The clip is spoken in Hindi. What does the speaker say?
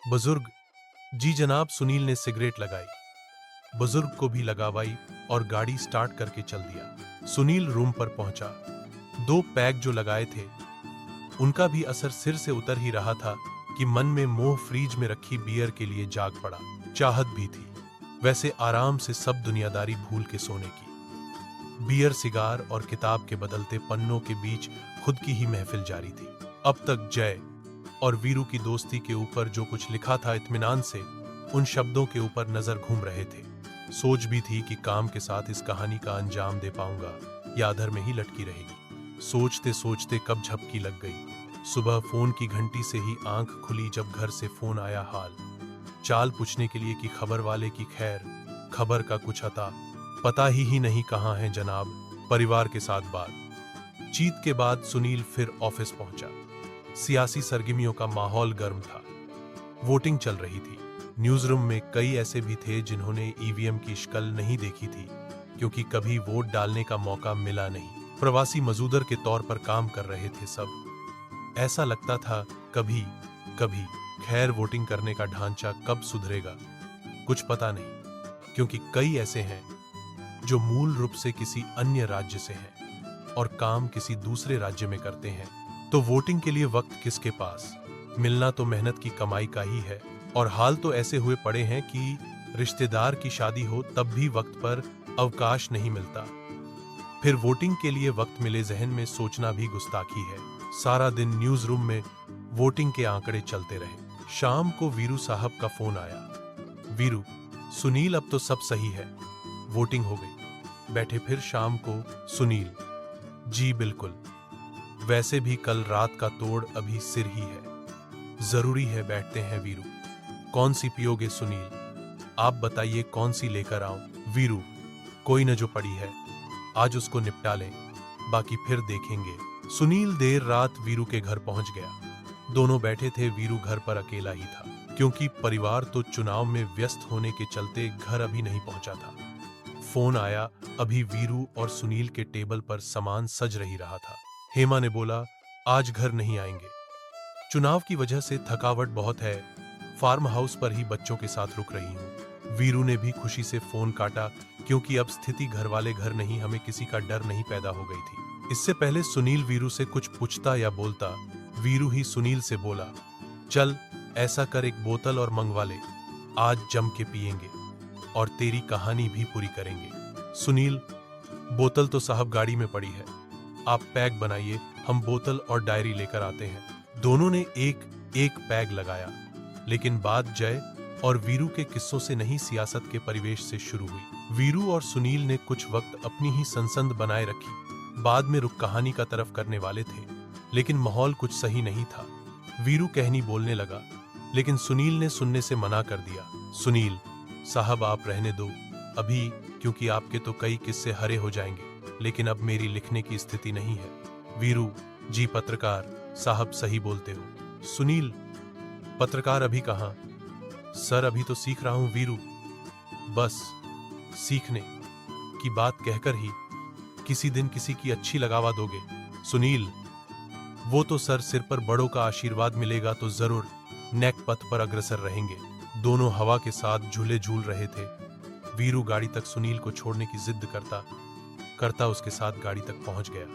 बुजुर्ग। जी जनाब। सुनील ने सिगरेट लगाई, बुजुर्ग को भी लगावाई और गाड़ी स्टार्ट करके चल दिया। सुनील रूम पर पहुंचा। 2 पैग जो लगाए थे उनका भी असर सिर से उतर ही रहा था कि मन में मोह फ्रीज में रखी बियर के लिए जाग पड़ा। चाहत भी थी वैसे आराम से सब दुनियादारी भूल के सोने की। बियर, सिगार और किताब के बदलते पन्नों के बीच खुद की ही महफिल जारी थी। अब तक जय और वीरू की दोस्ती के ऊपर जो कुछ लिखा था, इत्मीनान से उन शब्दों के ऊपर नजर घूम रहे थे। सोच भी थी कि काम के साथ इस कहानी का अंजाम दे पाऊंगा या अधर में ही लटकी रहेगी। सोचते सोचते कब झपकी लग गई। सुबह फोन की घंटी से ही आंख खुली जब घर से फोन आया हाल चाल पूछने के लिए कि खबर वाले की खैर, खबर का कुछ पता ही नहीं कहाँ है जनाब। परिवार के साथ बात चीत के बाद सुनील फिर ऑफिस पहुंचा। सियासी सरगर्मियों का माहौल गर्म था। वोटिंग चल रही थी। न्यूज रूम में कई ऐसे भी थे जिन्होंने ईवीएम की शक्ल नहीं देखी थी क्योंकि कभी वोट डालने का मौका मिला नहीं। प्रवासी मजदूर के तौर पर काम कर रहे थे सब। ऐसा लगता था कभी कभी खैर वोटिंग करने का ढांचा कब सुधरेगा कुछ पता नहीं, क्योंकि कई ऐसे हैं जो मूल रूप से किसी अन्य राज्य से हैं और काम किसी दूसरे राज्य में करते हैं। तो वोटिंग के लिए वक्त किसके पास? मिलना तो मेहनत की कमाई का ही है और हाल तो ऐसे हुए पड़े हैं कि रिश्तेदार की शादी हो तब भी वक्त पर अवकाश नहीं मिलता। फिर वोटिंग के लिए वक्त मिले जहन में सोचना भी गुस्ताखी है। सारा दिन न्यूज रूम में वोटिंग के आंकड़े चलते रहे। शाम को वीरू साहब का फोन आया। वीरू, सुनील अब तो सब सही है, वोटिंग हो गई। बैठे फिर शाम को। सुनील, जी बिल्कुल, वैसे भी कल रात का तोड़ अभी सिर ही है। जरूरी है, बैठते हैं वीरू। कौन सी पियोगे सुनील? आप बताइए कौन सी लेकर आऊं? वीरू, कोई न जो पड़ी है आज उसको निपटा लें, बाकी फिर देखेंगे। सुनील देर रात वीरू के घर पहुंच गया। दोनों बैठे थे। वीरू घर पर अकेला ही था क्योंकि परिवार तो चुनाव में व्यस्त होने के चलते घर अभी नहीं पहुंचा था। फोन आया। अभी वीरू और सुनील के टेबल पर सामान सज रही रहा था। हेमा ने बोला, आज घर नहीं आएंगे, चुनाव की वजह से थकावट बहुत है, फार्म हाउस पर ही बच्चों के साथ रुक रही हूं। वीरू ने भी खुशी से फोन काटा क्योंकि अब स्थिति घर वाले घर नहीं, हमें किसी का डर नहीं पैदा हो गई थी। इससे पहले सुनील वीरू से कुछ पूछता या बोलता, वीरू ही सुनील से बोला, चल ऐसा कर, एक बोतल और मंगवा ले, आज जम के पिएंगे और तेरी कहानी भी पूरी करेंगे। सुनील, बोतल तो साहब गाड़ी में पड़ी है, आप पैक बनाइए, हम बोतल और डायरी लेकर आते हैं। दोनों ने एक एक पैग लगाया। लेकिन बात जय और वीरू के किस्सों से नहीं, सियासत के परिवेश से शुरू हुई। वीरू और सुनील ने कुछ वक्त अपनी ही सनसंद बनाए रखी। बाद में रुख कहानी का तरफ करने वाले थे, लेकिन माहौल कुछ सही नहीं था। वीरू कहनी बोलने लगा, लेकिन सुनील ने सुनने से मना कर दिया। सुनील साहब, आप रहने दो अभी, क्योंकि आपके तो कई किस्से हरे हो जाएंगे, लेकिन अब मेरी लिखने की स्थिति नहीं है। वीरू, जी पत्रकार साहब सही बोलते हो। सुनील, पत्रकार अभी कहाँ? सर अभी तो सीख रहा हूं। वीरू, बस सीखने की बात कहकर ही किसी दिन किसी की अच्छी लगावा दोगे? सुनील, वो तो सर सिर पर बड़ों का आशीर्वाद मिलेगा तो जरूर नेक पथ पर अग्रसर रहेंगे। दोनों हवा के साथ झूले झूल रहे थे। वीरू गाड़ी तक सुनील को छोड़ने की जिद करता करता उसके साथ गाड़ी तक पहुंच गया।